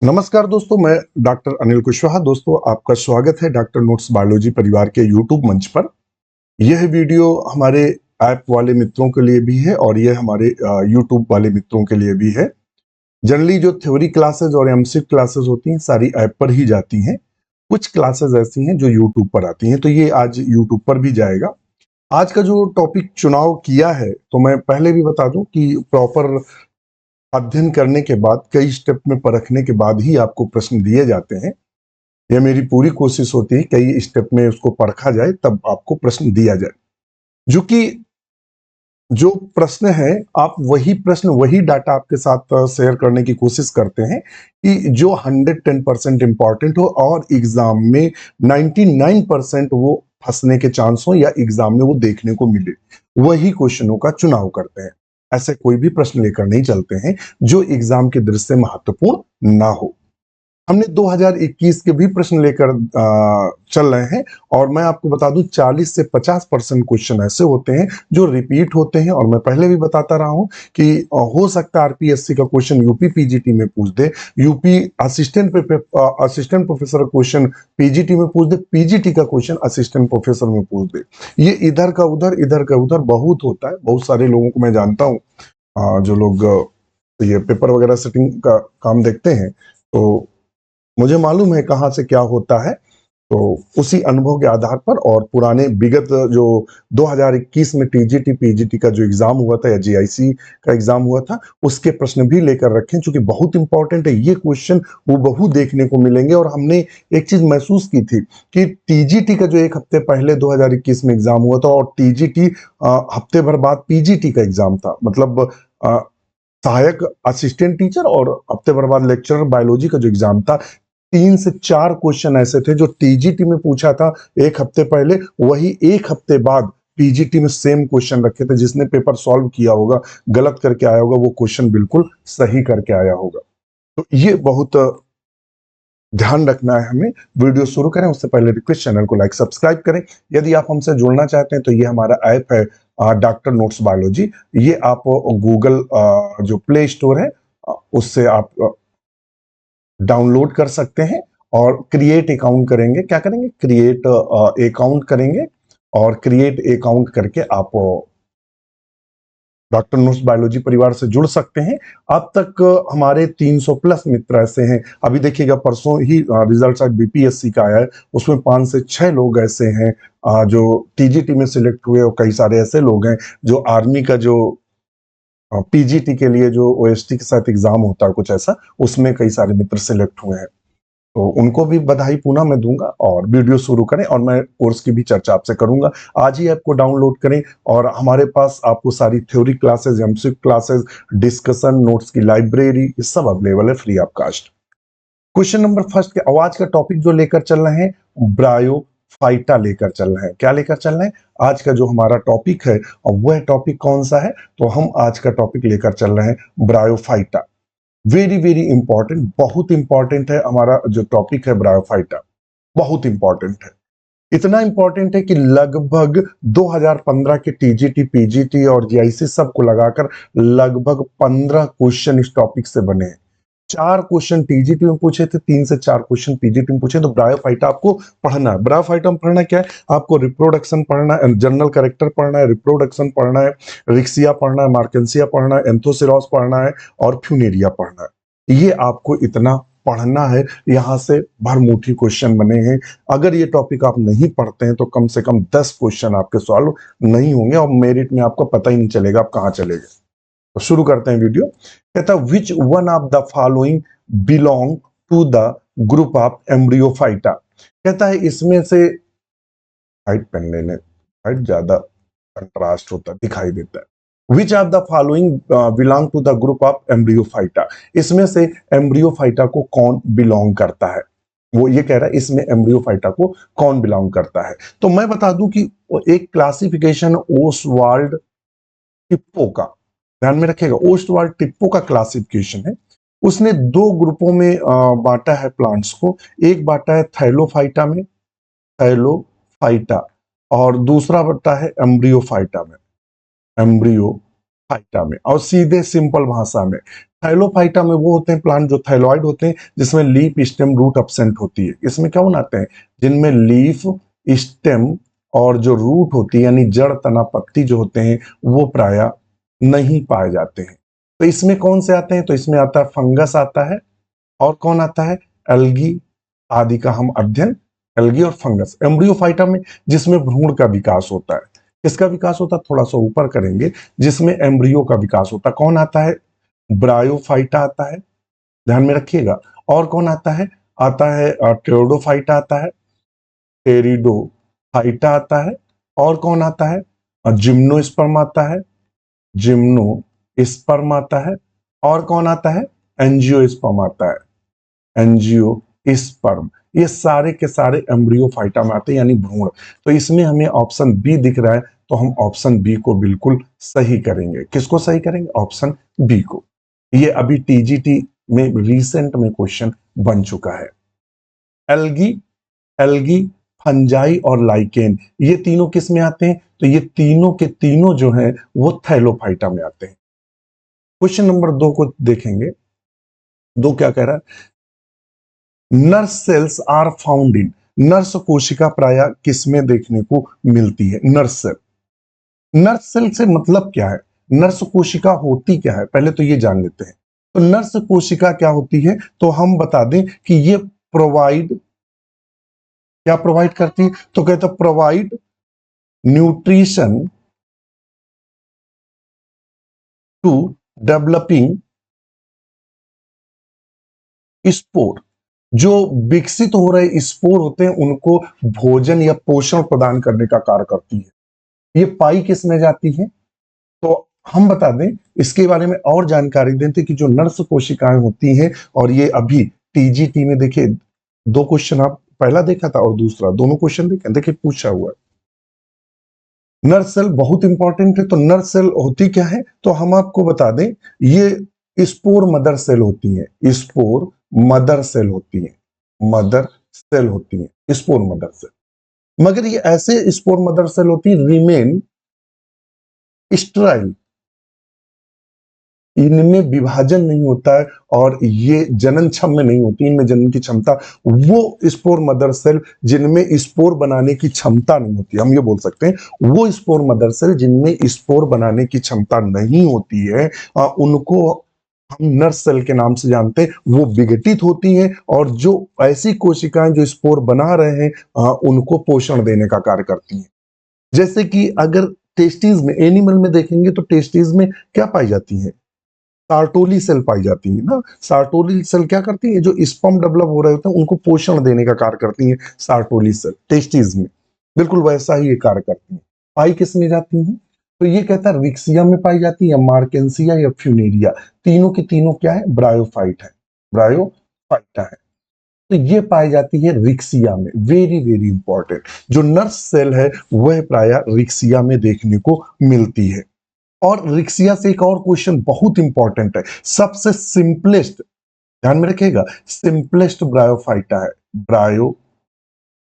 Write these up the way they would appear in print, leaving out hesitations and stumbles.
नमस्कार दोस्तों, मैं डॉक्टर अनिल कुशवाहा। दोस्तों, आपका स्वागत है डॉक्टर नोट्स बायोलॉजी परिवार के यूट्यूब मंच पर। यह वीडियो हमारे ऐप वाले मित्रों के लिए भी है और यह हमारे यूट्यूब वाले मित्रों के लिए भी है। जनरली जो थ्योरी क्लासेस और एमसीक्यू क्लासेस होती हैं सारी ऐप पर ही जाती हैं। कुछ क्लासेस ऐसी हैं जो यूट्यूब पर आती हैं, तो ये आज यूट्यूब पर भी जाएगा। आज का जो टॉपिक चुनाव किया है, तो मैं पहले भी बता दूं कि प्रॉपर अध्ययन करने के बाद, कई स्टेप में परखने के बाद ही आपको प्रश्न दिए जाते हैं। यह मेरी पूरी कोशिश होती है कई स्टेप में उसको परखा जाए, तब आपको प्रश्न दिया जाए। जो कि जो प्रश्न है, आप वही प्रश्न वही डाटा आपके साथ शेयर करने की कोशिश करते हैं कि जो 110% इंपॉर्टेंट हो और एग्जाम में 99% वो फंसने के चांस हो या एग्जाम में वो देखने को मिले, वही क्वेश्चनों का चुनाव करते हैं। ऐसे कोई भी प्रश्न लेकर नहीं चलते हैं जो एग्जाम की दृष्टि से महत्वपूर्ण ना हो। हमने 2021 के भी प्रश्न लेकर चल रहे हैं और मैं आपको बता दूं 40 से 50% क्वेश्चन ऐसे होते हैं जो रिपीट होते हैं। और मैं पहले भी बताता रहा हूं कि हो सकता है आरपीएससी का क्वेश्चन यूपी पीजीटी में पूछ दे, यूपी असिस्टेंट प्रोफेसर का क्वेश्चन पीजीटी में पूछ दे, पीजीटी का क्वेश्चन असिस्टेंट प्रोफेसर में पूछ दे। ये इधर का उधर बहुत होता है। बहुत सारे लोगों को मैं जानता हूँ जो लोग ये पेपर वगैरह सेटिंग का काम देखते हैं, तो मुझे मालूम है कहाँ से क्या होता है। तो उसी अनुभव के आधार पर और पुराने विगत जो 2021 में टीजीटी पीजीटी का जो एग्जाम हुआ था या जीआईसी का एग्जाम हुआ था, उसके प्रश्न भी लेकर रखें, क्योंकि बहुत इंपॉर्टेंट है। ये क्वेश्चन हूबहू देखने को मिलेंगे। और हमने एक चीज महसूस की थी कि टीजीटी का जो एक हफ्ते पहले 2021 में एग्जाम हुआ था और टीजीटी हफ्ते भर बाद पीजीटी का एग्जाम था, मतलब सहायक असिस्टेंट टीचर, और हफ्ते भर बाद लेक्चरर बायोलॉजी का जो एग्जाम था, 3 से 4 क्वेश्चन ऐसे थे जो टीजीटी में पूछा था एक हफ्ते पहले, वही एक हफ्ते बाद पीजीटी में सेम क्वेश्चन रखे थे। जिसने पेपर सॉल्व किया होगा, गलत करके आया होगा, वो क्वेश्चन बिल्कुल सही करके आया होगा। तो ये बहुत ध्यान रखना है हमें। वीडियो शुरू करें उससे पहले रिक्वेस्ट, चैनल को लाइक सब्सक्राइब करें। यदि आप हमसे जुड़ना चाहते हैं तो ये हमारा ऐप है डॉक्टर नोट्स बायोलॉजी। ये आप गूगल जो प्ले स्टोर है उससे आप डाउनलोड कर सकते हैं और क्रिएट अकाउंट करेंगे। क्या करेंगे? क्रिएट अकाउंट करेंगे और क्रिएट अकाउंट करके आप डॉक्टर नोट्स बायोलॉजी परिवार से जुड़ सकते हैं। अब तक हमारे 300 प्लस मित्र ऐसे हैं। अभी देखिएगा, परसों ही रिजल्ट शायद बीपीएससी का आया है, उसमें 5 से 6 लोग ऐसे हैं जो टीजीटी में सिलेक्ट हुए, और कई सारे ऐसे लोग हैं जो आर्मी का जो पीजीटी के लिए जो ओएसटी के साथ एग्जाम होता है कुछ ऐसा, उसमें कई सारे मित्र सिलेक्ट हुए हैं। तो उनको भी बधाई पुनः मैं दूंगा। और वीडियो शुरू करें और मैं कोर्स की भी चर्चा आपसे करूंगा। आज ही ऐप को डाउनलोड करें और हमारे पास आपको सारी theory classes, MCQ classes, discussion notes की लाइब्रेरी, ये सब अवेलेबल है free of cost. Question number first के आज का टॉपिक जो लेकर चल रहे हैं, ब्रायोफाइटा लेकर चल रहे हैं। क्या लेकर चल रहे हैं? आज का जो हमारा टॉपिक है, और वह टॉपिक कौन सा है? तो हम आज का टॉपिक लेकर चल रहे हैं ब्रायोफाइटा। वेरी वेरी इंपॉर्टेंट, बहुत इंपॉर्टेंट है हमारा जो टॉपिक है ब्रायोफाइटा, बहुत इंपॉर्टेंट है। इतना इंपॉर्टेंट है कि लगभग 2015 के टीजीटी पीजीटी और जीआईसी सबको लगाकर लगभग 15 क्वेश्चन इस टॉपिक से बने हैं। 4 क्वेश्चन टीजीटी में पूछे थे, 3 से 4 क्वेश्चन पीजीटी में पूछे। तो ब्रायोफाइटा आपको पढ़ना है। ब्रायोफाइटा में पढ़ना क्या है? आपको रिप्रोडक्शन पढ़ना है, जनरल कैरेक्टर पढ़ना है, रिप्रोडक्शन पढ़ना है, रिक्सिया पढ़ना है, मार्केंसिया पढ़ना है, एंथोसिरोस पढ़ना है और फ्यूनेरिया पढ़ना है। ये आपको इतना पढ़ना है। यहाँ से भरमूठी क्वेश्चन बने हैं। अगर ये टॉपिक आप नहीं पढ़ते हैं तो कम से कम 10 क्वेश्चन आपके सॉल्व नहीं होंगे और मेरिट में आपको पता ही नहीं चलेगा आप कहाँ चले गए। तो शुरू करते हैं वीडियो। कहता है which one of the following belong to the group of Embryophyta. कहता है इसमें से, हाइट पेन लेने, हाइट ज्यादा कंट्रास्ट होता दिखाई देता है। Which of the following belong to the group of Embryophyta. इसमें से एम्ब्रियोफाइटा को कौन बिलोंग करता है? वो ये कह रहा है इसमें एम्ब्रियोफाइटा को कौन बिलोंग करता है। तो मैं बता दूं कि एक क्लासिफिकेशन ओसवाल्ड टिप्पो का, ध्यान में रखिएगा, ओस्टवाल्ड टिप्पो का क्लासिफिकेशन है। उसने 2 ग्रुपों में बांटा है प्लांट्स को। एक बांटा है थैलोफाइटा में, थैलोफाइटा, और दूसरा बांटा है एम्ब्रियोफाइटा में, एम्ब्रियोफाइटा। फाइटा में। और सीधे सिंपल भाषा में थैलोफाइटा में वो होते हैं प्लांट जो थैलॉइड होते हैं, जिसमें लीफ स्टेम रूट एब्सेंट होती है। इसमें क्या बनाते हैं, जिनमें लीफ स्टेम और जो रूट होती है यानी जड़ तना पत्ती जो होते हैं वो प्राय नहीं पाए जाते हैं। तो इसमें कौन से आते हैं, तो इसमें आता है फंगस आता है, और कौन आता है, एल्गी आदि का हम अध्ययन, एल्गी और फंगस। एम्ब्रियोफाइटा में जिसमें भ्रूण का विकास होता है, किसका विकास होता है, थोड़ा सा ऊपर करेंगे, जिसमें एम्ब्रियो का विकास होता है, कौन आता है, ब्रायोफाइटा आता है, ध्यान में रखिएगा। और कौन आता है टेरोडोफाइटा आता है, टेरिडोफाइटा आता है, और कौन आता है, जिम्नोस्पर्म आता है, जिम्नोस्पर्म आता है, और कौन आता है, एंजियोस्पर्म आता है, एंजियोस्पर्म। ये सारे के सारे एम्ब्रियोफाइटा में आते हैं यानी भ्रूण। तो इसमें हमें ऑप्शन बी दिख रहा है, तो हम ऑप्शन बी को बिल्कुल सही करेंगे। किसको सही करेंगे, ऑप्शन बी को। ये अभी टीजीटी में रिसेंट में क्वेश्चन बन चुका है। एल्गी, एल्गी, फंजाई और लाइकेन, ये तीनों किस में आते हैं, तो ये तीनों के तीनों जो हैं वो थैलोफाइटा में आते हैं। क्वेश्चन नंबर 2 को देखेंगे। 2 क्या कह रहा है, nurse cells are found in, nurse कोशिका प्राय किसमें देखने को मिलती है, नर्स सेल। नर्स सेल से मतलब क्या है, नर्स कोशिका होती क्या है, पहले तो ये जान लेते हैं। तो नर्स कोशिका क्या होती है, तो हम बता दें कि ये प्रोवाइड, क्या प्रोवाइड करती है, तो कहते हैं provide nutrition to developing spore. जो विकसित हो रहे स्पोर होते हैं उनको भोजन या पोषण प्रदान करने का कार्य करती है। ये पाई किस में जाती है, तो हम बता दें इसके बारे में और जानकारी देते कि जो नर्स कोशिकाएं होती हैं, और ये अभी टीजीटी में देखिए 2 क्वेश्चन आप पहला देखा था और दूसरा, दोनों क्वेश्चन देखे, देखिए पूछा हुआ है। नर्स सेल बहुत इंपॉर्टेंट है। तो नर्स सेल होती क्या है, तो हम आपको बता दें ये स्पोर मदर सेल होती है, स्पोर मदर सेल होती है, मदर सेल होती है स्पोर मदर सेल। मगर ये ऐसे स्पोर मदर सेल होती है रिमेन स्टेराइल, इनमें विभाजन नहीं होता है और ये जनन क्षम में नहीं होती, इनमें जनन की क्षमता, वो स्पोर मदर सेल जिनमें स्पोर बनाने की क्षमता नहीं होती, हम ये बोल सकते हैं वो स्पोर मदर सेल जिनमें स्पोर बनाने की क्षमता नहीं होती है, उनको हम नर्स सेल के नाम से जानते हैं। वो विघटित होती हैं और जो ऐसी कोशिकाएं जो स्पोर बना रहे हैं उनको पोषण देने का कार्य करती हैं। जैसे कि अगर टेस्टीज में, एनिमल में देखेंगे तो टेस्टीज में क्या पाई जाती है, सार्टोली सेल पाई जाती है ना। सार्टोली सेल क्या करती है, जो स्पर्म डेवलप हो रहे होते हैं उनको पोषण देने का कार्य करती है सार्टोली सेल टेस्टीज में, बिल्कुल वैसा ही ये कार्य करती है। पाई किस में जाती है, तो ये कहता है रिक्सिया में पाई जाती है, मार्केंसिया या फ्यूनेरिया, तीनों के तीनों क्या है, ब्रायोफाइट है, ब्रायोफाइटा है। तो ये पाई जाती है रिक्सिया में। वेरी वेरी इंपॉर्टेंट, जो नर्स सेल है वह प्राय रिक्सिया में देखने को मिलती है। और रिक्सिया से एक और क्वेश्चन बहुत इंपॉर्टेंट है, सबसे सिंपलेस्ट, ध्यान में रखिएगा, सिंपलेस्ट ब्रायोफाइटा है,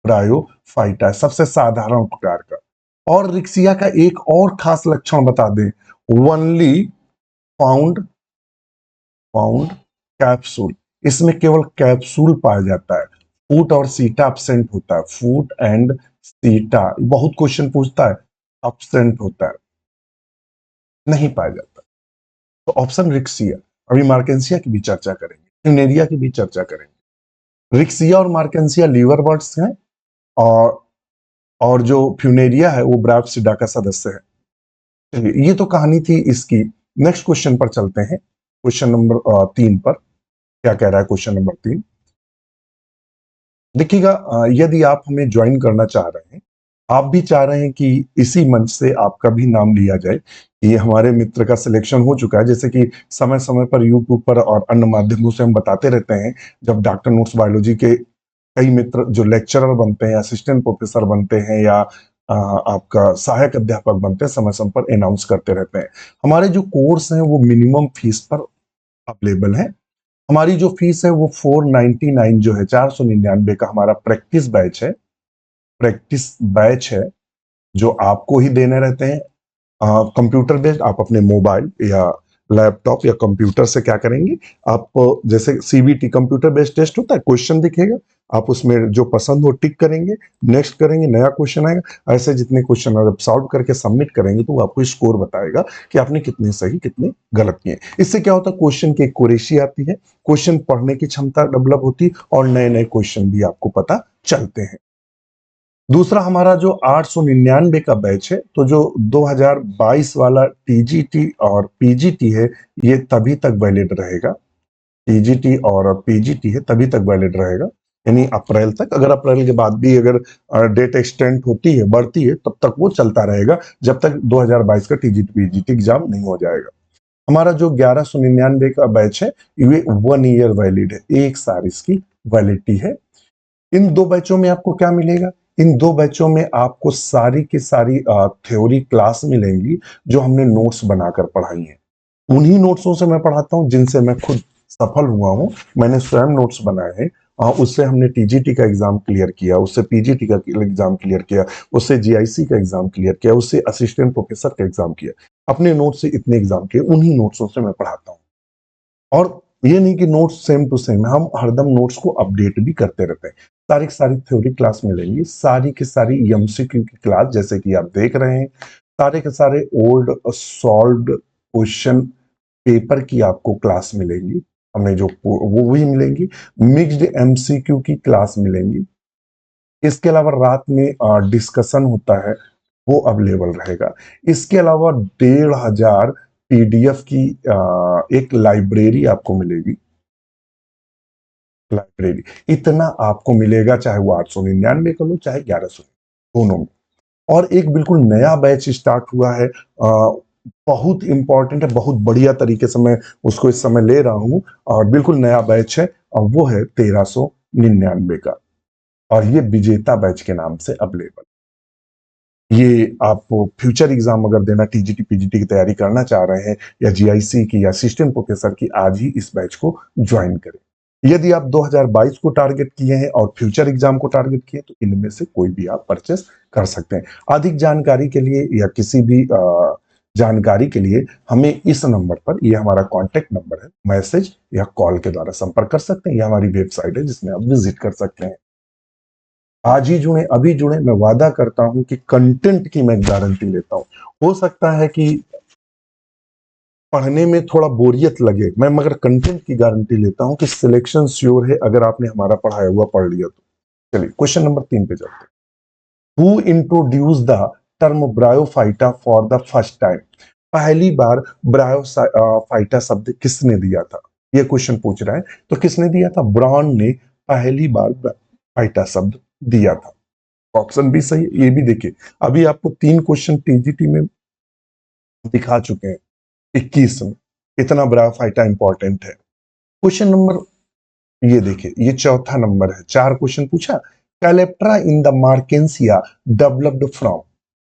ब्रायोफाइटा है, सबसे साधारण प्रकार का। और रिक्सिया का एक और खास लक्षण बता दें, ओनली फाउंड फाउंड कैप्सूल, इसमें केवल कैप्सूल पाया जाता है, फूट और सीटा एब्सेंट होता है, फूट एंड सीटा बहुत क्वेश्चन पूछता है, एब्सेंट होता है, नहीं पाया जाता। तो ऑप्शन रिक्सिया। अभी मार्केंसिया की भी चर्चा करेंगे, फ्यूनेरिया की भी चर्चा करेंगे। रिक्सिया और मार्केंसिया लीवर बर्ड्स हैं, और जो फ्यूनेरिया है वो ब्रायोप्सिडा का सदस्य है। चलिए, ये तो कहानी थी इसकी। नेक्स्ट क्वेश्चन पर चलते हैं, क्वेश्चन नंबर 3 पर। क्या कह रहा है क्वेश्चन नंबर 3, देखिएगा। यदि आप हमें ज्वाइन करना चाह रहे हैं, आप भी चाह रहे हैं कि इसी मंच से आपका भी नाम लिया जाए, ये हमारे मित्र का सिलेक्शन हो चुका है, जैसे कि समय समय पर यूट्यूब पर और अन्य माध्यमों से हम बताते रहते हैं, जब डॉक्टर नोट्स बायोलॉजी के कई मित्र जो लेक्चरर बनते हैं, असिस्टेंट प्रोफेसर बनते हैं, या आपका सहायक अध्यापक बनते हैं, समय समय पर अनाउंस करते रहते हैं। हमारे जो कोर्स हैं वो मिनिमम फीस पर अवेलेबल है। हमारी जो फीस है वो 499 जो है, 499 का हमारा प्रैक्टिस बैच है, प्रैक्टिस बैच है जो आपको ही देने रहते हैं। कंप्यूटर बेस्ड आप अपने मोबाइल या लैपटॉप या कंप्यूटर से क्या करेंगे, आप जैसे सीबीटी कंप्यूटर बेस्ड टेस्ट होता है, क्वेश्चन दिखेगा, आप उसमें जो पसंद हो टिक करेंगे, नेक्स्ट करेंगे, नया क्वेश्चन आएगा, ऐसे जितने क्वेश्चन आप सॉल्व करके सबमिट करेंगे तो वो आपको स्कोर बताएगा कि आपने कितने सही कितने गलत किए। इससे क्या होता है, क्वेश्चन की एक्यूरेसी आती है, क्वेश्चन पढ़ने की क्षमता डेवलप होती है और नए नए क्वेश्चन भी आपको पता चलते हैं। दूसरा हमारा जो 899 का बैच है, तो जो 2022 वाला टीजीटी और पीजीटी है, ये तभी तक वैलिड रहेगा। टीजीटी और पीजीटी है तभी तक वैलिड रहेगा, यानी अप्रैल तक। अगर अप्रैल के बाद भी अगर डेट एक्सटेंड होती है, बढ़ती है, तब तक वो चलता रहेगा, जब तक 2022 का टीजीटी पीजीटी एग्जाम नहीं हो जाएगा। हमारा जो 1199 का बैच है, ये 1 ईयर वैलिड है, 1 साल इसकी वैलिडिटी है। इन दो बैचों में आपको क्या मिलेगा, इन दो बैचों में आपको सारी की सारी थ्योरी क्लास मिलेंगी जो हमने नोट्स बनाकर पढ़ाई है। उन्हीं नोट्सों से मैं पढ़ाता हूं जिनसे मैं खुद सफल हुआ हूं। मैंने स्वयं नोट्स बनाए हैं, उससे हमने टीजीटी का एग्जाम क्लियर किया, उससे पीजीटी का एग्जाम क्लियर किया, उससे जीआईसी का एग्जाम क्लियर किया, उससे असिस्टेंट प्रोफेसर का एग्जाम किया। अपने नोट्स से इतने एग्जाम किए, उन्हीं नोट्सों से मैं पढ़ाता हूँ। और ये नहीं कि नोट्स सेम टू सेम, हम हरदम नोट्स को अपडेट भी करते रहते हैं। सारी की सारी थ्योरी क्लास मिलेंगी, सारी की सारी एमसीक्यू की क्लास जैसे कि आप देख रहे हैं, सारे के सारे ओल्ड सॉल्व्ड क्वेश्चन पेपर की आपको क्लास मिलेंगी, हमें जो वो भी मिलेंगी। मिक्स्ड एमसीक्यू की क्लास मिलेंगी। इसके अलावा रात में डिस्कशन होता है, वो अवेलेबल रहेगा। इसके अलावा 1500 पीडीएफ की एक लाइब्रेरी आपको मिलेगी। लाइब्रेरी इतना आपको मिलेगा, चाहे वो 899 का लो चाहे 1100, दोनों में। और एक बिल्कुल नया बैच स्टार्ट हुआ है, बहुत इंपॉर्टेंट है, बहुत बढ़िया तरीके से मैं उसको इस समय ले रहा हूं, और बिल्कुल नया बैच है, और वो है 1399 का, और ये विजेता बैच के नाम से अवेलेबल। ये आप फ्यूचर एग्जाम अगर देना, टीजीटी पीजीटी की तैयारी करना चाह रहे हैं, या जीआईसी की या असिस्टेंट प्रोफेसर की, आज ही इस बैच को ज्वाइन करें। यदि आप 2022 को टारगेट किए हैं और फ्यूचर एग्जाम को टारगेट किए, तो इनमें से कोई भी आप परचेस कर सकते हैं। अधिक जानकारी के लिए या किसी भी जानकारी के लिए हमें इस नंबर पर, यह हमारा कॉन्टेक्ट नंबर है, मैसेज या कॉल के द्वारा संपर्क कर सकते हैं। यह हमारी वेबसाइट है जिसमें आप विजिट कर सकते हैं। आज ही जुड़े, अभी जुड़े। मैं वादा करता हूं कि कंटेंट की मैं गारंटी लेता हूं। हो सकता है कि पढ़ने में थोड़ा बोरियत लगे, मैं मगर कंटेंट की गारंटी लेता हूं कि सिलेक्शन श्योर है अगर आपने हमारा पढ़ाया हुआ पढ़ लिया तो। चलिए क्वेश्चन नंबर 3 पे चलते हैं। Who introduce the term bryophyta for the first time? पहली बार ब्रायोफाइटा शब्द किसने दिया था, ये क्वेश्चन पूछ रहा है। तो किसने दिया था? ब्राउन ने पहली बार ब्रायोफाइटा शब्द दिया था। ऑप्शन भी सही है, ये भी देखिए। अभी आपको 3 क्वेश्चन टीजीटी में दिखा चुके हैं, 21 में। इतना ब्रायोफाइटा इंपॉर्टेंट है। क्वेश्चन नंबर, ये देखिए, ये चौथा नंबर है, 4 क्वेश्चन पूछा। Calyptra in the Marchantia developed from.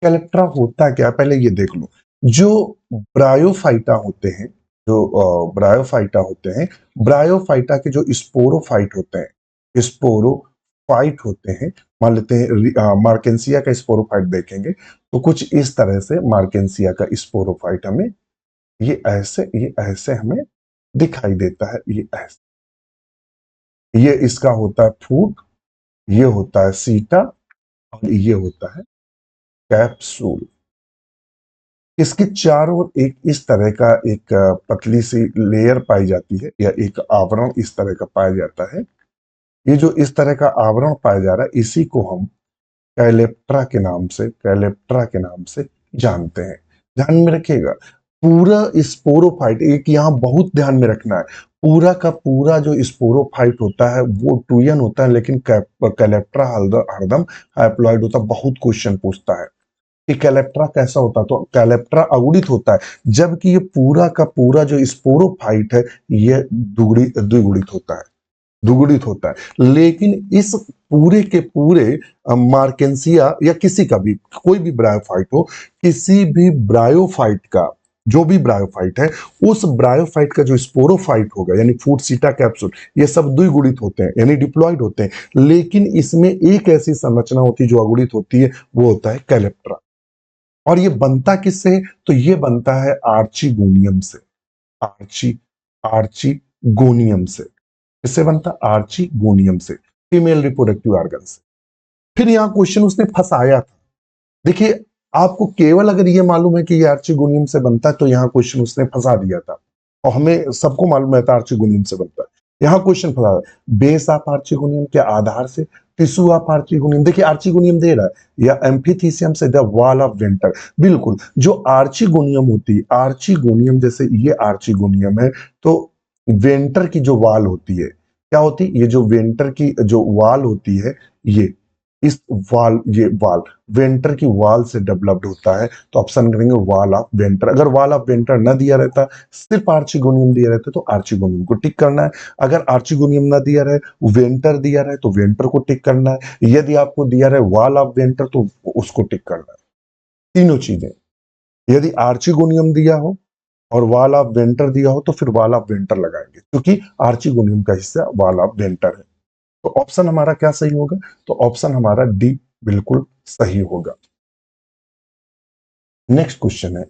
Calyptra होता क्या, पहले ये देख लो। जो ब्रायोफाइटा होते हैं, जो ब्रायोफाइटा होते हैं, ब्रायोफाइटा के जो स्पोरोफाइट होते हैं, स्पोरोफाइट होते हैं, मान लेते हैं मार्केंसिया का स्पोरोफाइट देखेंगे तो कुछ इस तरह से मार्केंसिया का स्पोरोफाइट हमें ये ऐसे हमें दिखाई देता है। ये ऐसे, ये इसका होता है फूट, ये होता है सीटा, और ये होता है कैप्सूल। इसके चारों ओर एक इस तरह का एक पतली सी लेयर पाई जाती है, या एक आवरण इस तरह का पाया जाता है। ये जो इस तरह का आवरण पाया जा रहा है, इसी को हम कैलेप्ट्रा के नाम से जानते हैं। ध्यान में रखिएगा, पूरा स्पोरोफाइट, एक यहाँ बहुत ध्यान में रखना है, पूरा का पूरा जो स्पोरोफाइट होता है वो टूयन होता है, लेकिन कैलेप्ट्रा हरदम हैप्लॉइड होता है। बहुत क्वेश्चन पूछता है कि कैलेप्ट्रा कैसा होता है, तो कैलेप्ट्रा अगुणित होता है, जबकि ये पूरा का पूरा जो स्पोरोफाइट है ये द्विगुणित होता है, दुगुणित होता है। लेकिन इस पूरे के पूरे मार्केंसिया या किसी का भी, कोई भी ब्रायोफाइट हो, किसी भी ब्रायोफाइट का, जो भी ब्रायोफाइट है, उस ब्रायोफाइट का जो स्पोरोफाइट होगा, यानी फूट सीटा कैप्सूल, ये सब द्विगुणित होते हैं, यानी डिप्लॉयड होते हैं। लेकिन इसमें एक ऐसी संरचना होती है जो अगुणित होती है, वो होता है कैलेप्ट्रा। और ये बनता किससे है? तो ये बनता है आर्चिगोनियम से। आर्चिगोनियम से। किससे बनता? आर्चिगोनियम से, फीमेल रिप्रोडक्टिव ऑर्गन से। फिर यहाँ क्वेश्चन उसने फंसाया था। देखिए, आपको केवल अगर ये मालूम है कि ये आर्चिगोनियम से बनता है तो यहाँ क्वेश्चन उसने फंसा दिया था, और हमें सबको मालूम है आर्चिगोनियम से बनता है। यहाँ क्वेश्चन फंसा, बेस ऑफ आर्चिगोनियम के आधार से, टिश्यू ऑफ आर्चिगोनियम। देखिए आर्चिगोनियम दे रहा है, या एम्फीथीसियम से द वॉल ऑफ वेंटर। बिल्कुल, जो आर्चिगोनियम होती है, आर्चिगोनियम जैसे ये आर्चिगोनियम है, तो वेंटर की जो वॉल होती है, क्या होती है? ये जो वेंटर की जो वॉल होती है, ये इस वाल, ये वाल वेंटर की वाल से डेवलप्ड होता है। तो ऑप्शन करेंगे वाल ऑफ वेंटर। अगर वाल ऑफ वेंटर न दिया रहता, सिर्फ आर्चिगोनियम दिया रहता, तो आर्चिगोनियम को टिक करना है। अगर आर्चिगोनियम न दिया रहे, वेंटर दिया रहे, तो वेंटर को टिक करना है। यदि आपको दिया रहे वाल ऑफ वेंटर, तो उसको टिक करना है। तीनों चीजें, यदि आर्चिगोनियम दिया हो और वाल ऑफ वेंटर दिया हो, तो फिर वाल ऑफ वेंटर लगाएंगे, क्योंकि आर्चिगोनियम का हिस्सा वाल ऑफ वेंटर है। तो ऑप्शन हमारा क्या सही होगा? तो ऑप्शन हमारा डी बिल्कुल सही होगा। नेक्स्ट क्वेश्चन है,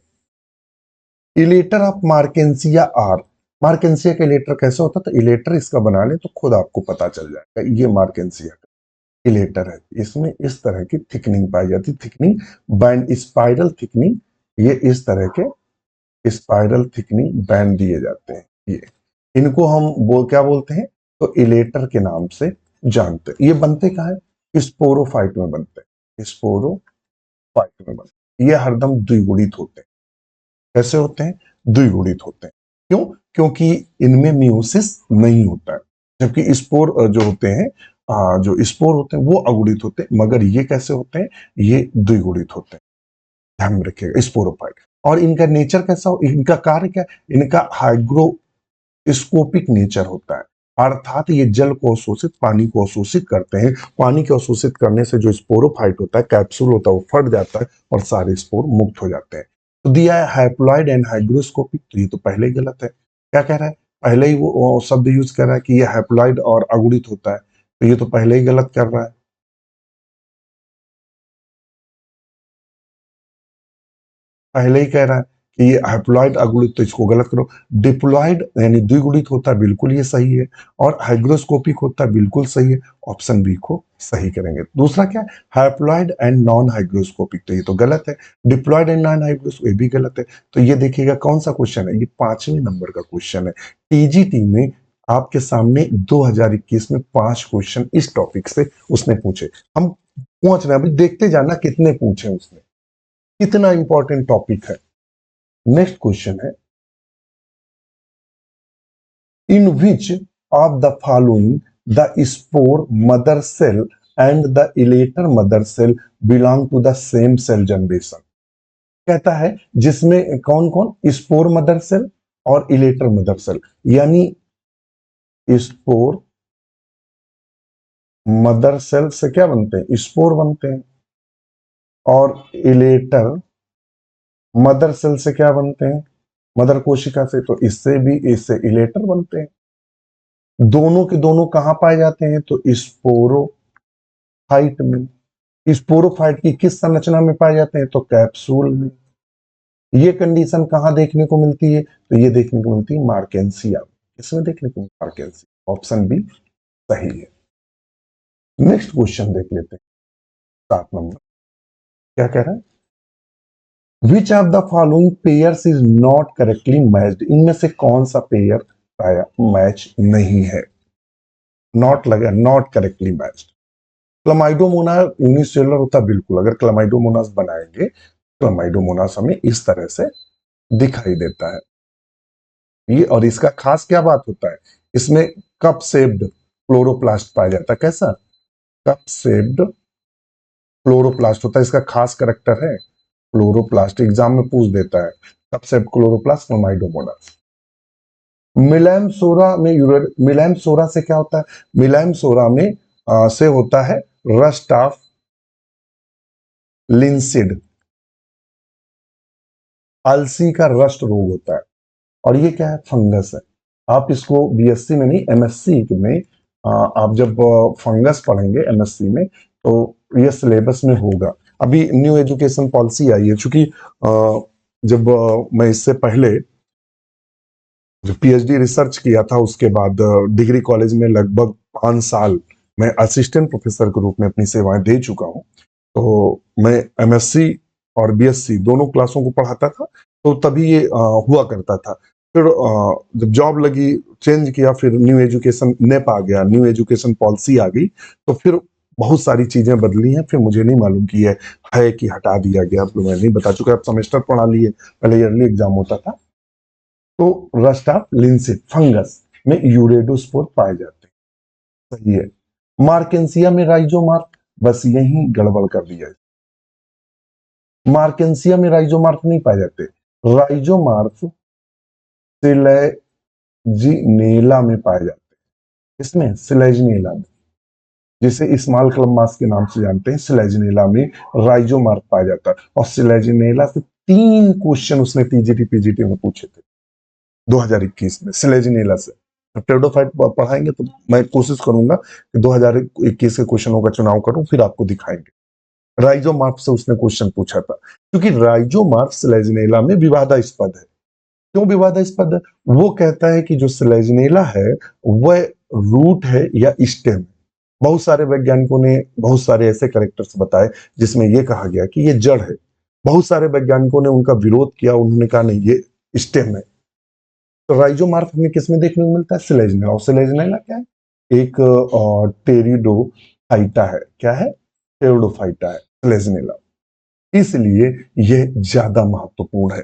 elater of Marchantia are. Marchantia का इलेटर कैसे होता? तो इलेटर इसका बना ले तो खुद आपको पता चल जाएगा। ये मार्केंसिया का इलेटर है, इसमें इस तरह की थिकनिंग पाई जाती है। थिकनिंग बैंड, स्पाइरल थिकनिंग, ये इस तरह के स्पाइरल थिकनिंग बैंड दिए जाते हैं। ये इनको हम क्या बोलते हैं? तो इलेटर के नाम से जानते हैं। ये बनते कहाँ है? स्पोरोफाइट में बनते हैं। स्पोरोफाइट में बनते हैं। ये हरदम द्विगुणित होते हैं। कैसे होते हैं? द्विगुणित होते हैं। क्यों? क्योंकि इनमें मियोसिस नहीं होता है, जबकि स्पोर जो होते हैं, जो स्पोर होते हैं वो अगुणित होते हैं, मगर ये कैसे होते हैं? ये द्विगुणित होते हैं। ध्यान में रखिएगा, स्पोरोफाइट। और इनका नेचर कैसा हो? इनका कार्य क्या? इनका हाइग्रोस्कोपिक नेचर होता है, अर्थात ये जल को अवशोषित, पानी को अवशोषित करते हैं। पानी को अवशोषित करने से जो स्पोरोफाइट होता है, कैप्सूल होता है, वो फट जाता है और सारे स्पोर मुक्त हो जाते हैं। तो दिया है हैप्लॉइड एंड हाइग्रोस्कोपिक, तो ये तो पहले ही गलत है। क्या कह रहा है? पहले ही वो शब्द यूज कर रहा है कि ये हैप्लॉइड और अगुणित होता है, तो ये तो पहले ही गलत कर रहा है। पहले ही कह रहा है कि ये हैप्लॉइड अगुणित, तो इसको गलत करो। डिप्लॉइड यानी द्विगुणित होता है, बिल्कुल ये सही है। और हाइग्रोस्कोपिक होता है, बिल्कुल सही है। ऑप्शन बी को सही करेंगे। दूसरा क्या है? हैप्लॉइड एंड नॉन हाइग्रोस्कोपिक, तो ये तो गलत है। डिप्लॉइड एंड नॉन हाइग्रोस्कोपिक, ये भी गलत है। तो ये देखिएगा कौन सा क्वेश्चन है? ये 5वें नंबर का क्वेश्चन है। टीजीटी में आपके सामने 2021 में 5 क्वेश्चन इस टॉपिक से उसने पूछे। हम पहुंच रहे हैं, अभी देखते जाना कितने पूछे उसने, कितना इंपॉर्टेंट टॉपिक है। नेक्स्ट क्वेश्चन है, in which of the following the spore mother cell and the elater mother cell belong to the same cell generation. कहता है जिसमें कौन कौन? स्पोर मदर सेल और इलेटर मदर सेल, यानी स्पोर मदर सेल से क्या बनते हैं? स्पोर बनते हैं। और इलेटर मदर सेल से क्या बनते हैं? मदर कोशिका से, तो इससे भी, इससे इलेटर बनते हैं। दोनों के दोनों कहां पाए जाते हैं? तो स्पोरोफाइट में। स्पोरोफाइट की किस संरचना में पाए जाते हैं? तो कैप्सूल में। ये कंडीशन कहां देखने को मिलती है? तो ये देखने को मिलती है मार्केंसिया। इसमें देखने को मार्केंसिया। ऑप्शन बी सही है। नेक्स्ट क्वेश्चन देख लेते हैं, 7 नंबर। क्या कह रहा है? Which of the following pairs is not correctly matched. इनमें से कौन सा पेयर मैच नहीं है? नॉट लगा, not correctly matched. Chlamydomonas unicellular होता है, बिल्कुल। अगर क्लमाइडोमोनास बनाएंगे, क्लमाइडोमोनास हमें इस तरह से दिखाई देता है। ये, और इसका खास क्या बात होता है? इसमें कप शेप्ड क्लोरोप्लास्ट पाया जाता है। कैसा? कप शेप्ड क्लोरोप्लास्ट होता है। इसका खास करैक्टर है क्लोरोप्लास्ट। एग्जाम में पूछ देता है कप शेप्ड क्लोरोप्लास्ट, क्लमाइडोमोनास। मिलैम सोरा में मिलैम सोरा से क्या होता है? मिलैम सोरा में से होता है रस्ट ऑफ लिंसिड। अलसी का रस्ट रोग होता है। और ये क्या है? फंगस है। आप इसको बीएससी में नहीं, एमएससी में, आप जब फंगस पढ़ेंगे एमएससी में, तो ये सिलेबस में होगा। अभी न्यू एजुकेशन पॉलिसी आई है, चूंकि जब मैं इससे पहले जो पीएचडी रिसर्च किया था उसके बाद डिग्री कॉलेज में लगभग 5 साल मैं असिस्टेंट प्रोफेसर के रूप में अपनी सेवाएं दे चुका हूं। तो मैं एमएससी और बीएससी दोनों क्लासों को पढ़ाता था, तो तभी ये हुआ करता था। फिर जब जॉब लगी, चेंज किया, फिर न्यू एजुकेशन नेप आ गया, न्यू एजुकेशन पॉलिसी आ गई, तो फिर बहुत सारी चीजें बदली हैं। फिर मुझे नहीं मालूम कि ये है कि हटा दिया गया, तो मैं नहीं बता चुका। अब सेमेस्टर प्रणाली है, पहले ईयरली एग्जाम होता था। तो रस्ट ऑफ लिंसिड फंगस में यूरेडोस्पोर पाए जाते हैं, सही है। मार्केंसिया में राइजोमार्क, बस यही गड़बड़ कर दिया है। मार्केंसिया में राइजोमार्क नहीं पाए जाते। राइजोमार्क सिलेजिनेला में पाए जाते हैं। इसमें सिलेजिनेला में, जिसे स्मॉल क्लब मास के नाम से जानते हैं, सिलेजिनेला में राइजोमार्क पाया जाता है। और सिलेजिनेला से 3 क्वेश्चन उसने टीजीटी पीजीटी में पूछे थे 2021 में, सिलेजिनेला से। टेरिडोफाइट पढ़ाएंगे तो मैं कोशिश करूंगा कि 2021 के क्वेश्चनों का चुनाव करूं, फिर आपको दिखाएंगे। राइजोमार्फ से उसने क्वेश्चन पूछा था, क्योंकि राइजोमार्फ सिलेजिनेला में विवादास्पद है। क्यों विवादास्पद है? वो कहता है कि जो सिलेजिनेला है वह रूट है या स्टेम। बहुत सारे वैज्ञानिकों ने बहुत सारे ऐसे कैरेक्टर्स बताए जिसमें यह कहा गया कि ये जड़ है। बहुत सारे वैज्ञानिकों ने उनका विरोध किया, उन्होंने कहा नहीं, ये स्टेम है। तो राइजोमार्फ हमें किस में देखने को मिलता है? सिलेजिनेला। और सिलेजिनेला क्या है? एक टेरिडोफाइटा है। क्या है? टेरिडोफाइटा है सिलेजिनेला, इसलिए यह ज्यादा महत्वपूर्ण है।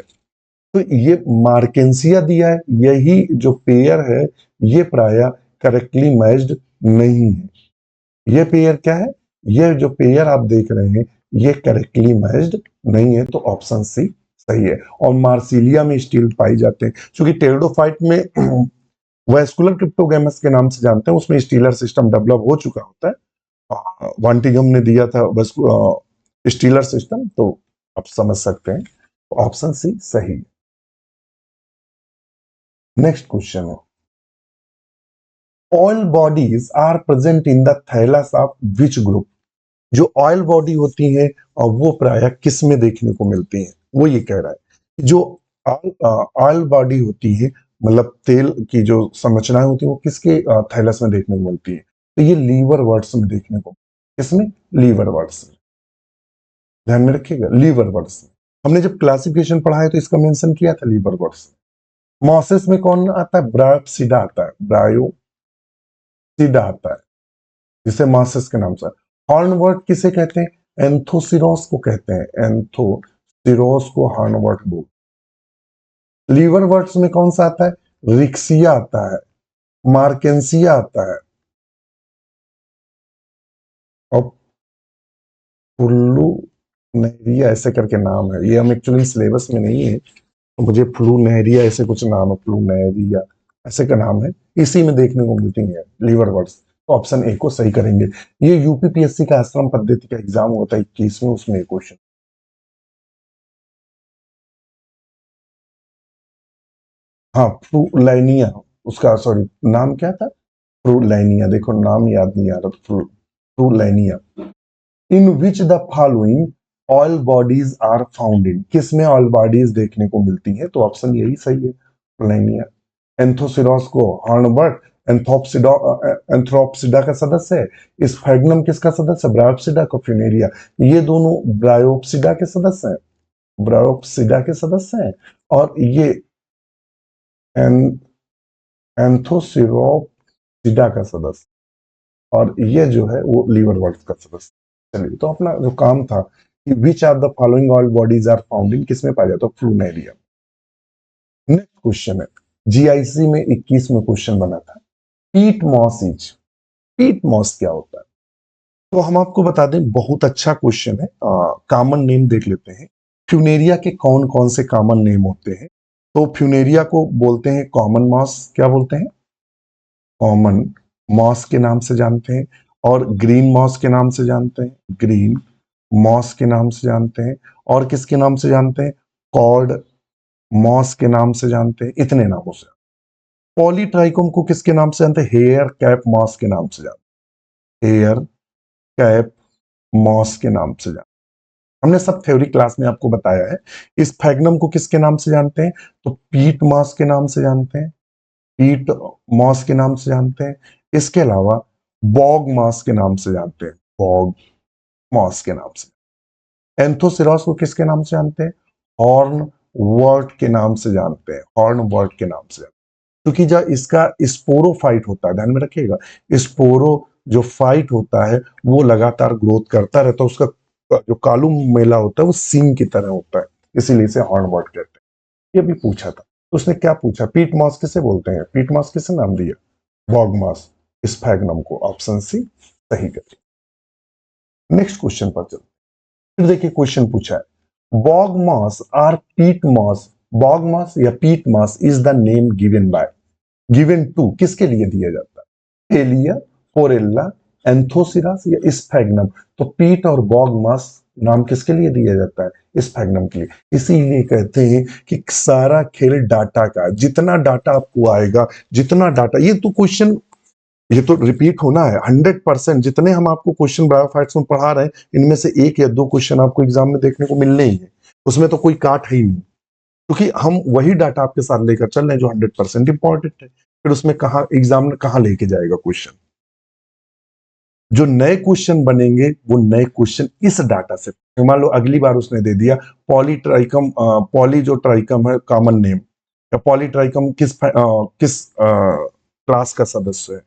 तो ये मार्केंसिया दिया है, यही जो पेयर है ये प्राय करेक्टली मैच्ड नहीं है। ये पेयर क्या है? ये जो पेयर आप देख रहे हैं ये करेक्टली मैच्ड नहीं है, तो ऑप्शन सी सही है। और मार्सिलिया में स्टील पाई जाते हैं, क्योंकि टेरिडोफाइट में वैस्कुलर क्रिप्टोगैमस के नाम से जानते हैं, उसमें स्टीलर सिस्टम डेवलप हो चुका होता है। वांटिगम ने दिया था स्टीलर सिस्टम, तो आप समझ सकते हैं ऑप्शन सी सही। नेक्स्ट क्वेश्चन है, oil bodies are present in the thallus of which group? जो ऑयल बॉडी होती है और वो प्राय किस में देखने को मिलती है? वो ये कह रहा है जो ऑयल बॉडी होती है, मतलब तेल की जो संरचनाएं होती है, वो किसके थैलस में देखने को मिलती है? तो ये लीवर वर्ड्स में देखने को। किसमें? लीवर वर्ड्स में। ध्यान में रखिएगा, लीवर वर्ड्स में। हमने जब क्लासिफिकेशन पढ़ा है तो इसका मेंशन किया था लीवर वर्ड्स में। मॉसेस में कौन आता है? ब्रायोप्सिडा आता है, ब्रायोप्सिडा आता है, जिसे मॉसेस के नाम से। हॉर्नवर्ट किसे कहते हैं? एंथोसिरोस को कहते हैं, एंथोसिरोस को हॉर्नवर्ट बोल। लीवर वर्ड्स में कौन सा आता है? रिक्सिया आता है, मार्केंसिया आता है, और फ्लूनेरिया ऐसे करके नाम है। ये हम एक्चुअली सिलेबस में नहीं है, तो मुझे फ्लूनेरिया ऐसे कुछ नाम है, फ्लूनेरिया ऐसे का नाम है, इसी में देखने को मिलती है लीवर वर्ड्स। तो ऑप्शन ए को सही करेंगे। ये यूपीपीएससी का आश्रम पद्धति का एग्जाम होता है 21 में, उसमें एक क्वेश्चन। हाँ, फ्लूलैनिया, उसका सॉरी नाम क्या था? फ्लूलैनिया। देखो नाम याद नहीं आ रहा, तो Frullania. In which the following oil bodies are found in? किस में ऑयल बॉडीज देखने को मिलती है? तो ऑप्शन यही सही है, फ्लूलैनिया। एंथोसिरोस को हॉर्नबर्ट एंथोप्सिडा, एंथ्रोप्सिडा का सदस्य है। स्फैग्नम किसका सदस्य? ब्रायोप्सिडा का, फ्यूनेरिया। ये दोनों ब्रायोप्सिडा के सदस्य हैं, ब्रायोप्सिडा के सदस्य हैं। और ये एंथोसिरोप्सिडा का सदस्य, और ये जो है वो लीवर वर्ड्स का सदस्य। चलिए, तो अपना जो काम था कि which are the following oil bodies are found in, किसमें पाया जाता है? फ्लूनेरिया। नेक्स्ट क्वेश्चन है, जीआईसी में 21 में क्वेश्चन बना था, पीट मॉस इज, पीट मॉस क्या होता है? तो हम आपको बता दें, बहुत अच्छा क्वेश्चन है। कॉमन नेम देख लेते हैं। फ्यूनेरिया के कौन कौन से कॉमन नेम होते हैं? तो फ्यूनेरिया को बोलते हैं कॉमन मॉस। क्या बोलते हैं? कॉमन मॉस के नाम से जानते हैं। और ग्रीन मॉस के नाम से जानते हैं, ग्रीन मॉस के नाम से जानते हैं। और किसके नाम से जानते हैं? कॉर्ड मॉस के नाम से जानते हैं। इतने नामों से। पॉलीट्राइकोम को किसके नाम से जानते हैं? हेयर कैप मॉस के नाम से जानते हैं, हेयर कैप मॉस के नाम से जानते हैं। हमने सब थ्योरी क्लास में आपको बताया है। इस फैगनम को किसके नाम से जानते हैं? तो पीट मॉस के नाम से जानते हैं, पीट मॉस के नाम से जानते हैं। इसके अलावा बॉग मॉस के नाम से जानते हैं, बॉग मॉस के नाम से। एंथोसिरॉस को किसके नाम से जानते हैं? हॉर्न वर्ट के नाम से जानते हैं, हॉर्न वर्ट के नाम से जानते हैं। क्योंकि जब इसका स्पोरोफाइट होता है, ध्यान में रखिएगा, स्पोरो जो फाइट होता है वो लगातार ग्रोथ करता रहता है, उसका जो कालू मेला होता है वो सींग की तरह होता है, इसीलिए इसे हॉर्न वर्ट कहते हैं। ये भी पूछा था, तो उसने क्या पूछा, पीट मॉस किसे बोलते हैं? पीट मॉस किसे नाम दिया? बॉग मॉस स्फैग्नम को। ऑप्शन सी सही करिए। नेक्स्ट क्वेश्चन पर चलते, फिर देखिए क्वेश्चन पूछा है, बॉग मॉस और पीट मॉस, बॉग मॉस या peat moss is the name given by, given to किसके लिए दिया जाता है? एलिया, फोरेल्ला, एंथोसिरास या स्फैग्नम। तो पीट और बॉग मॉस नाम किसके लिए दिया जाता है? स्फैग्नम के लिए। इसीलिए कहते हैं कि सारा खेल डाटा का, जितना डाटा आपको आएगा, जितना डाटा, ये तो क्वेश्चन, ये तो रिपीट होना है 100%। जितने हम आपको क्वेश्चन बायोफाइट्स में पढ़ा रहे हैं, इनमें से एक या दो क्वेश्चन आपको एग्जाम में देखने को मिलने ही है, उसमें तो कोई काट है ही नहीं, क्योंकि हम वही डाटा आपके साथ लेकर चल रहे हैं जो 100% इंपॉर्टेंट है। फिर उसमें कहा एग्जाम में कहां लेके जाएगा क्वेश्चन? जो नए क्वेश्चन बनेंगे वो नए क्वेश्चन इस डाटा से, मान लो अगली बार उसने दे दिया पॉलीट्राइकम, पॉली जो ट्राइकम है कॉमन नेम, या पॉलीट्राइकम किस क्लास का सदस्य है,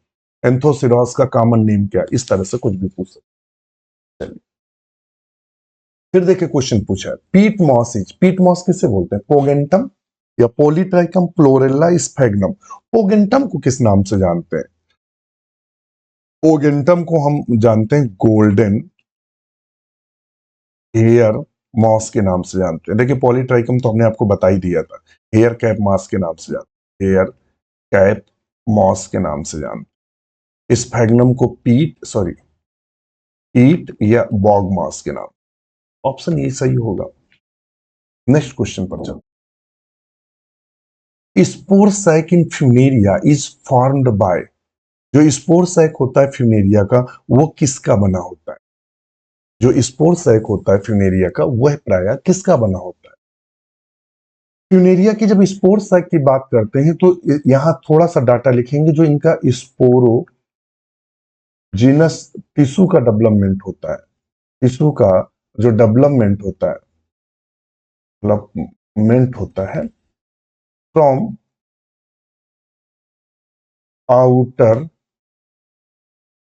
एंथोसिरॉस का कॉमन नेम क्या है, इस तरह से कुछ भी पूछ सकते हैं। फिर देखिए क्वेश्चन पूछा है, पीट मॉस, पीट मॉस किसे बोलते हैं? पोगेंटम या पॉलीट्राइकम प्लोरेला स्फैग्नम। पोगेंटम को किस नाम से जानते हैं? पोगेंटम को हम जानते हैं गोल्डन हेयर मॉस के नाम से जानते हैं। देखिए पॉलीट्राइकम तो हमने आपको बता ही दिया था, हेयर कैप मॉस के नाम से जानते हैं, हेयर कैप मॉस के नाम से जानते हैं। स्फैग्नम को पीट या बॉग मॉस के नाम। ऑप्शन ये सही होगा। नेक्स्ट क्वेश्चन पर चलते, spore sac in Funaria is formed by, जो स्पोर सैक होता है फ्यूनेरिया का वो किसका बना होता है? जो स्पोर सैक होता है फ्यूनेरिया का वह प्राय किसका बना होता है? फ्यूनेरिया की जब स्पोर सैक की बात करते हैं तो यहां थोड़ा सा डाटा लिखेंगे, जो इनका स्पोरो जीनस टिश्यू का डेवलपमेंट होता है, टिश्यू का जो डेवलपमेंट होता है from outer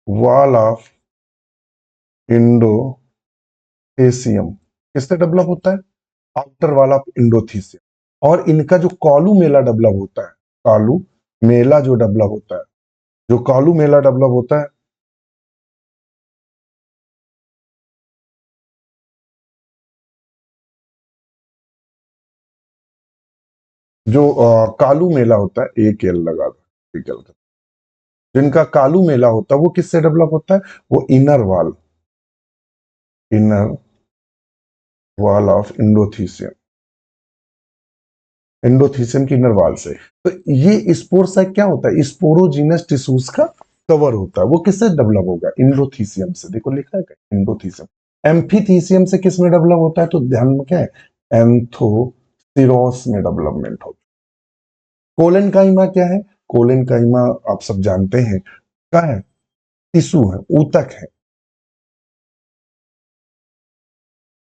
wall of endothecium, किससे डेवलप होता है? Outer wall of endothecium. और इनका जो कॉलू मेला डेवलप होता है, कॉलू मेला जो डेवलप होता है, जो कॉलू मेला डेवलप होता है, जो कालू मेला होता है, एक एल लगा दो, एक एल का, जिनका कालू मेला होता है वो किससे डेवलप होता है? वो इनर वॉल ऑफ इंडोथीसियम, इंडोथीसियम की इनर वॉल से। तो ये स्पोर सैक क्या होता है? स्पोरोजीनस टिश्यूज का कवर होता है। वो किससे डेवलप होगा? इंडोथीसियम से। देखो लिखा है इंडोथीसियम। एम्फीथीसियम से किस में डेवलप होता है? तो ध्यान में क्या है? एंथोसिरोस में डेवलपमेंट होता है। कोलेनकाइमा क्या है? कोलेनकाइमा आप सब जानते हैं क्या है? टिश्यू है, ऊतक है,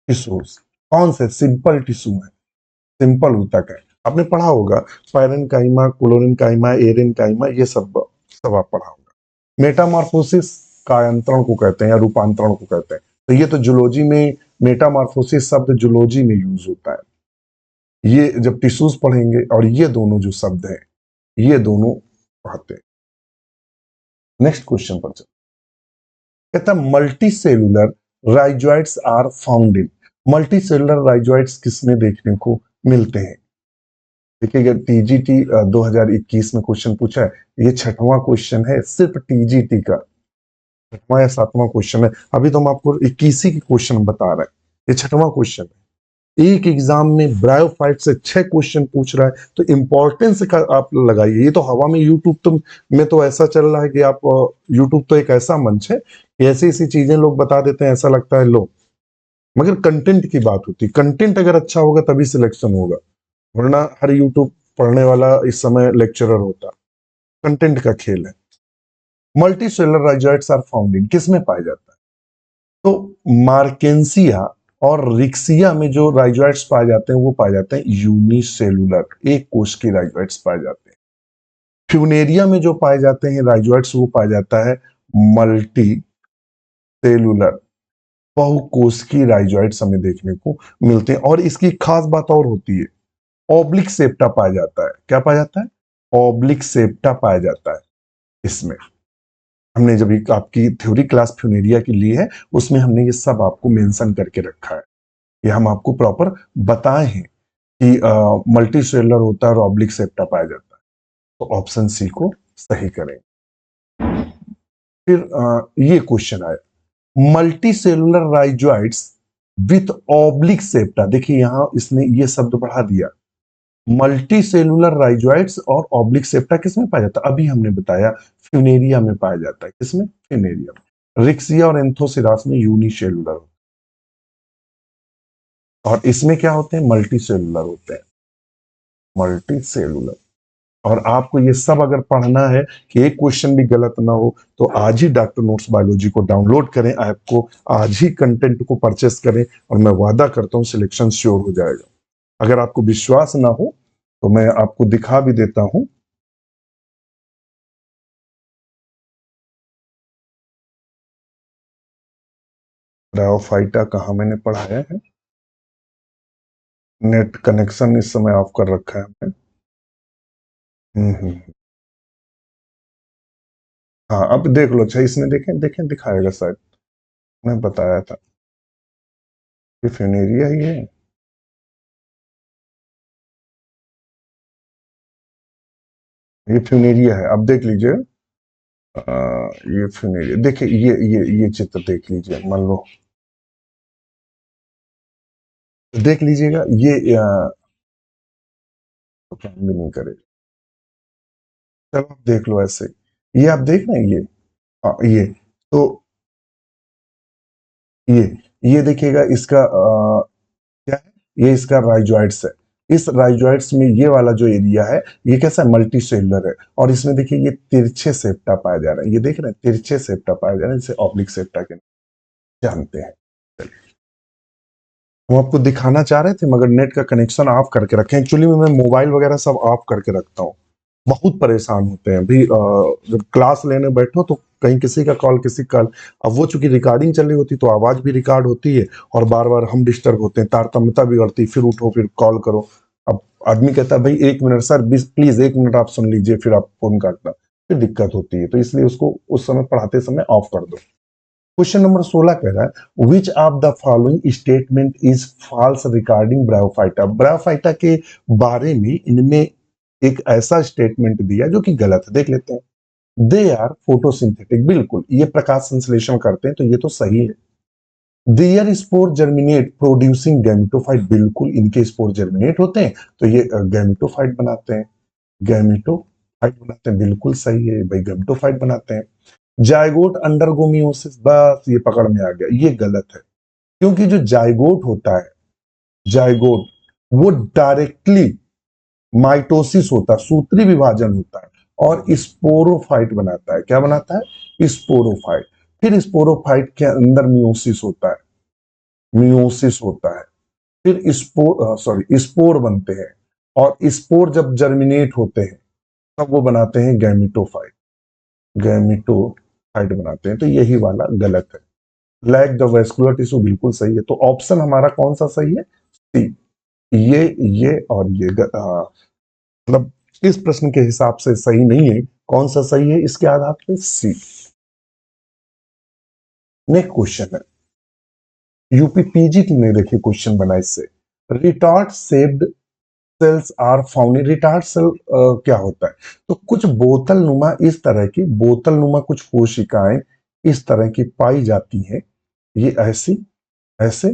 टिश्यूज। कौन से? सिंपल टिश्यू है, सिंपल ऊतक है। आपने पढ़ा होगा पैरेनकाइमा, क्लोरेनकाइमा, एरेनकाइमा, ये सब सब आप पढ़ा होगा। मेटामॉर्फोसिस कायांतरण को कहते हैं या रूपांतरण को कहते हैं। तो ये तो जूलॉजी में मेटामॉर्फोसिस शब्द जूलॉजी में यूज होता है। ये जब टिश्यूज पढ़ेंगे और ये दोनों जो शब्द हैं ये दोनों पढ़ते हैं। नेक्स्ट क्वेश्चन पर चलते, कहता है multicellular rhizoids are found in, multicellular rhizoids किसमें देखने को मिलते हैं? देखिए टीजीटी 2021 में क्वेश्चन पूछा है, ये 6वां क्वेश्चन है सिर्फ टीजीटी का, 6वां या 7वां क्वेश्चन है। अभी तो हम आपको 21 की क्वेश्चन बता रहे हैं, ये 6वां क्वेश्चन है। एक एग्जाम में ब्रायोफाइट से 6 क्वेश्चन पूछ रहा है, तो इंपॉर्टेंस का आप लगाइए। ये तो हवा में यूट्यूब तो में तो ऐसा चल रहा है कि आप, यूट्यूब तो एक ऐसा मंच है कि ऐसी ऐसी चीजें लोग बता देते हैं, ऐसा लगता है लो मगर कंटेंट की बात होती है, कंटेंट अगर अच्छा होगा तभी सिलेक्शन होगा, वरना हर यूट्यूब पढ़ने वाला इस समय लेक्चरर होता। कंटेंट का खेल है। Multicellular rhizoids are found in, किस में पाया जाता है? तो मार्केंसिया और रिक्सिया में जो राइजोइड्स पाए जाते हैं वो पाए जाते हैं यूनिसेलुलर, एक कोश के राइजोइड्स पाए जाते हैं। फ्यूनेरिया में जो पाए जाते हैं राइजोइड्स वो पाया जाता है मल्टी सेलुलर, बहुकोश की राइजोइड्स हमें देखने को मिलते हैं। और इसकी खास बात और होती है, ऑब्लिक सेप्टा पाया जाता है। क्या पाया जाता है? ऑब्लिक सेप्टा पाया जाता है। इसमें हमने जब आपकी थ्योरी क्लास फ्यूनेरिया की ली है उसमें हमने ये सब आपको मेंशन करके रखा है, ये हम आपको प्रॉपर बताए हैं कि मल्टी सेलुलर होता है और ऑब्लिक सेप्टा पाया जाता है। तो ऑप्शन सी को सही करें। फिर ये क्वेश्चन आया, multi cellular rhizoids with oblique septa, देखिए यहां इसने ये शब्द बढ़ा दिया, मल्टी सेलुलर राइजोइड्स और ऑब्लिक सेप्टा किसमें पाया जाता है? अभी हमने बताया फ्यूनेरिया में पाया जाता है। किसमें? फ्यूनेरिया में। रिक्सिया और एंथोसिरास में यूनिसेलुलर, और इसमें क्या होते हैं? मल्टी सेलुलर होते हैं, मल्टी सेलुलर। और आपको ये सब अगर पढ़ना है कि एक क्वेश्चन भी गलत ना हो तो आज ही डॉक्टर नोट्स बायोलॉजी को डाउनलोड करें, ऐप को आज ही कंटेंट को परचेस करें, और मैं वादा करता हूं सिलेक्शन श्योर हो जाएगा। अगर आपको विश्वास ना हो तो मैं आपको दिखा भी देता हूं। ब्रायोफाइटा कहाँ मैंने पढ़ाया है? नेट कनेक्शन इस समय ऑफ कर रखा है हमने। हाँ अब देख लो, अच्छा इसमें देखें देखें दिखाएगा शायद, मैं बताया था ये फ्यूनेरिया ही है। ये फ्यूनेरिया है, अब देख लीजिए। ये फ्यूनेरिया देखिए, ये चित्र देख लीजिए, मान लो देख लीजिएगा, ये काम भी नहीं करेगा। चलो आप देख लो ऐसे, ये आप देख रहे हैं ये, ये तो ये देखिएगा इसका क्या है, ये इसका राइजोइड्स है। इस राइजोइड्स में ये वाला जो एरिया है ये कैसा है? मल्टी सेलुलर है। और इसमें देखिए ये तिरछे सेप्टा पाया जा रहा है, ये देख रहे हैं तिरछे सेप्टा पाया जा रहा है, जिसे ऑब्लिक सेप्टा के नाम जानते हैं। हम आपको दिखाना चाह रहे थे मगर नेट का कनेक्शन ऑफ करके रखे। एक्चुअली में मैं मोबाइल वगैरह सब ऑफ करके रखता हूँ, बहुत परेशान होते हैं अभी। जब क्लास लेने बैठो तो कहीं किसी का कॉल किसी का, अब वो चूंकि रिकॉर्डिंग चल रही होती तो आवाज भी रिकॉर्ड होती है और बार बार हम डिस्टर्ब होते हैं, तारतम्यता बिगड़ती, फिर उठो फिर कॉल करो। अब आदमी कहता है भाई 1 मिनट सर, प्लीज 1 मिनट आप सुन लीजिए, फिर आप फोन काटना, फिर दिक्कत होती है। तो इसलिए उसको उस समय पढ़ाते समय ऑफ कर दो। क्वेश्चन नंबर 16 कह रहा है, which of the following statement is false regarding bryophyta. Bryophyta के बारे में इनमें एक ऐसा स्टेटमेंट दिया जो कि गलत है, देख लेते हैं। दे आर फोटोसिंथेटिक, बिल्कुल ये प्रकाश संश्लेषण करते हैं तो ये तो सही है। Their spore germinate producing gametophyte, बिल्कुल इनके स्पोर जर्मिनेट होते हैं तो ये गैमेटोफाइट बनाते हैं, गैमेटोफाइट बनाते हैं, बिल्कुल सही है भाई, गैमेटोफाइट बनाते हैं। जायगोट अंडरगो मियोसिस, बस ये पकड़ में आ गया, ये गलत है। क्योंकि जो जायगोट होता है, जायगोट वो डायरेक्टली माइटोसिस होता है, सूत्री विभाजन होता है और स्पोरोफाइट बनाता है। क्या बनाता है? स्पोरोफाइट। फिर स्पोरोफाइट के अंदर मियोसिस होता है, मियोसिस होता है, फिर स्पोर बनते हैं, और स्पोर जब जर्मिनेट होते हैं तब वो बनाते हैं गैमेटोफाइट, गैमेटोफाइट बनाते हैं। तो यही वाला गलत है। लैक द वेस्कुलर टिश्यू बिल्कुल सही है। तो ऑप्शन हमारा कौन सा सही है? सी। ये और ये मतलब इस प्रश्न के हिसाब से सही नहीं है। कौन सा सही है इसके आधार पे? सी। नेक्स्ट क्वेश्चन है, यूपी पीजीटी ने देखिए क्वेश्चन बना इससे, retort shaped cells are found. Retort cell क्या होता है? तो कुछ बोतल नुमा, इस तरह की बोतल नुमा कुछ कोशिकाएं इस तरह की पाई जाती हैं। ये ऐसी ऐसे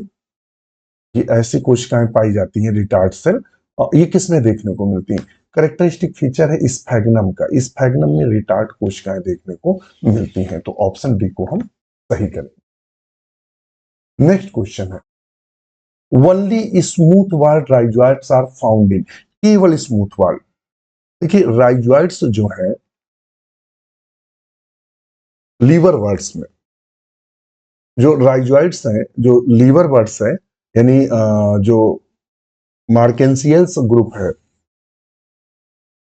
ये ऐसी कोशिकाएं पाई जाती हैं रिटार्ड सेल, और ये किसमें देखने को मिलती हैं? करेक्टरिस्टिक फीचर है स्फैग्नम का, स्फैग्नम में रिटार्ड कोशिकाएं देखने को मिलती हैं। तो ऑप्शन डी को हम सही करें। नेक्स्ट क्वेश्चन है, only smooth walled rhizoids are found in, केवल स्मूथ वाल्ड। देखिए राइजोइट्स जो है लीवर वर्ड्स में, जो राइजोइट्स हैं, जो लीवर वर्ड्स है, यानी जो मार्केंसियल्स ग्रुप है,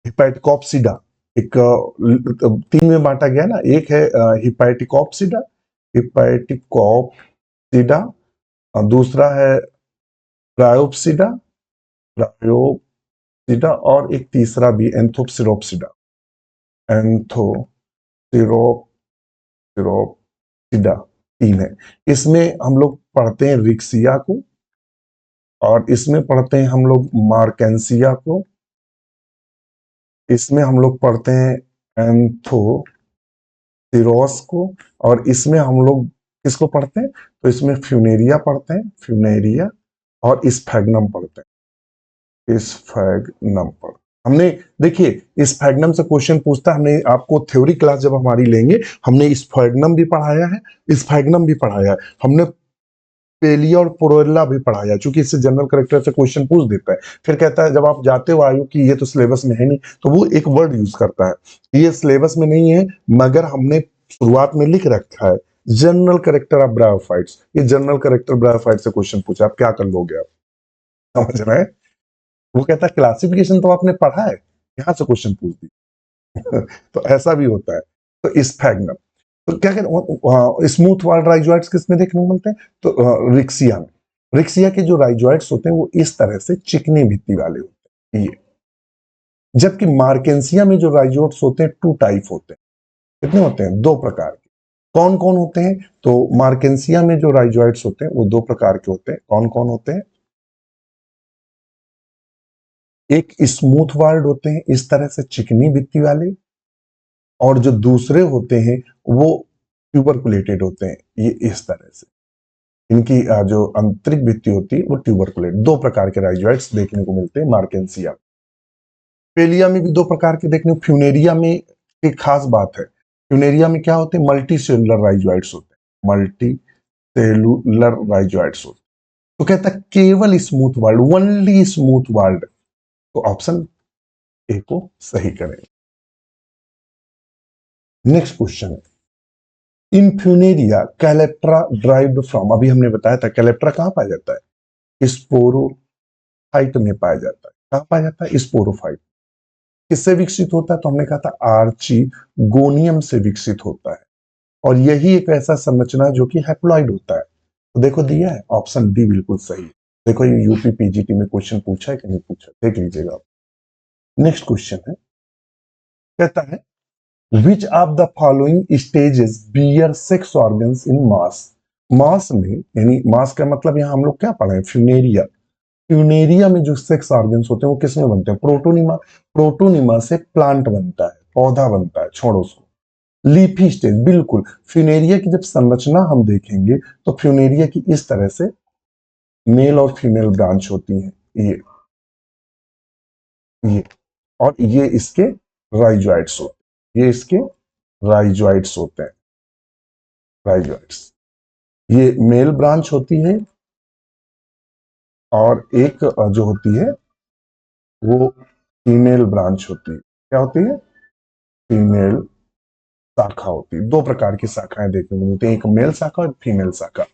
हिपैटिकोप्सिडा, एक तीन में बांटा गया ना, एक है हिपैटिकोप्सिडा, हिपैटिकोप्सिडा, दूसरा है प्रायोप्सिडा, प्रायोप्सिडा, और एक तीसरा भी एंथोप्सिरोप्सिडा, एंथोसिरोप्सिडा, तीन है। इसमें हम लोग पढ़ते हैं रिक्सिया को, और इसमें पढ़ते हैं हम लोग मार्केंसिया को, इसमें हम लोग पढ़ते हैं एंथोसिरोस को, और इसमें हम लोग किसको पढ़ते हैं, तो इसमें फ्यूनेरिया पढ़ते हैं, फ्यूनेरिया, और स्फैग्नम पढ़ते हैं, स्फैग्नम पढ़ते हैं। हमने देखिए स्फैग्नम से क्वेश्चन पूछता है, हमने आपको थ्योरी क्लास जब हमारी लेंगे, हमने स्फैग्नम भी पढ़ाया है, स्फैग्नम भी पढ़ाया है, हमने पेलिया और पोरोल्ला भी पढ़ाया, चूंकि इससे जनरल करेक्टर से क्वेश्चन पूछ देता है। फिर कहता है जब आप जाते हो आयु कि ये तो सिलेबस में है नहीं, तो वो एक वर्ड यूज करता है, ये सिलेबस में नहीं है मगर हमने शुरुआत में लिख रखा है, जनरल करेक्टर ऑफ ब्रायोफाइट्स। ये जनरल करेक्टर ब्रायोफाइट से क्वेश्चन पूछा, आप क्या कर लोगे, आप समझ रहे हैं। वो कहता है क्लासिफिकेशन तो आपने पढ़ा है, यहां से क्वेश्चन पूछ दी। तो ऐसा भी होता है। तो स्फैग्नम, तो क्या कहते हैं स्मूथ वाल्ड राइजोइट्स किसमें देखने को मिलते हैं, तो रिक्सिया में। रिक्सिया के जो राइजोइट्स होते हैं वो इस तरह से चिकनी भित्ति वाले होते हैं ये, जबकि मार्केंसिया में जो राइजोइट्स होते हैं टू टाइप होते हैं। कितने होते हैं, दो प्रकार के। कौन कौन होते हैं, तो मार्केंसिया में जो राइजोइट्स होते हैं वो दो प्रकार के होते हैं। कौन कौन होते हैं, एक स्मूथ वाल्ड होते हैं इस तरह से चिकनी भित्ति वाले, और जो दूसरे होते हैं वो ट्यूबरकुलेटेड होते हैं, ये इस तरह से। इनकी जो आंतरिक भित्ति होती है वो ट्यूबरकुलेट। दो प्रकार के राइजोइट्स देखने को मिलते हैं मार्केंसिया। पेलिया में भी दो प्रकार के देखने को, फ्यूनेरिया में एक खास बात है, फ्यूनेरिया में क्या होते हैं, मल्टी सेलुलर राइजोइट्स होते हैं, मल्टी सेलुलर राइजोइट्स होते हैं। तो कहता है केवल smooth walled, only smooth walled, तो ऑप्शन ए को सही करें। नेक्स्ट क्वेश्चन है, इन फ्यूनेरिया कैलेप्ट्रा ड्राइव्ड फ्रॉम, अभी हमने बताया था कैलेप्ट्रा कहां पाया जाता है, स्पोरोफाइट में पाया जाता है। कहां पाया जाता है, स्पोरोफाइट। किससे विकसित होता है, तो हमने कहा था आर्चिगोनियम से विकसित होता है, और यही एक ऐसा संरचना जो कि हैप्लॉइड होता है। तो देखो दिया है ऑप्शन डी बिल्कुल सही है। देखो ये यूपी पीजीटी में क्वेश्चन पूछा है कि नहीं पूछा, देख लीजिएगा आप। नेक्स्ट क्वेश्चन है, कहता है Which of the following stages bear sex organs in mass? मास में, यानी मास का मतलब यहां हम लोग क्या पढ़े हैं, फ्यूनेरिया। फ्यूनेरिया में जो सेक्स ऑर्गन्स होते हैं वो किसमें बनते हैं, प्रोटोनिमा। प्रोटोनिमा से प्लांट बनता है, पौधा बनता है, छोड़ो उसको। लीफी स्टेज, बिल्कुल। फ्यूनेरिया की जब संरचना हम देखेंगे तो फ्यूनेरिया की इस तरह से मेल और फीमेल ब्रांच होती है, ये और ये इसके राइजोइट्स होते हैं, ये इसके राइजोइट्स होते हैं, राइजोइट्स। ये मेल ब्रांच होती है, और एक जो होती है वो फीमेल ब्रांच होती है। क्या होती है, फीमेल शाखा होती है। दो प्रकार की शाखाएं देखने को मिलती है, एक मेल शाखा और फीमेल शाखा।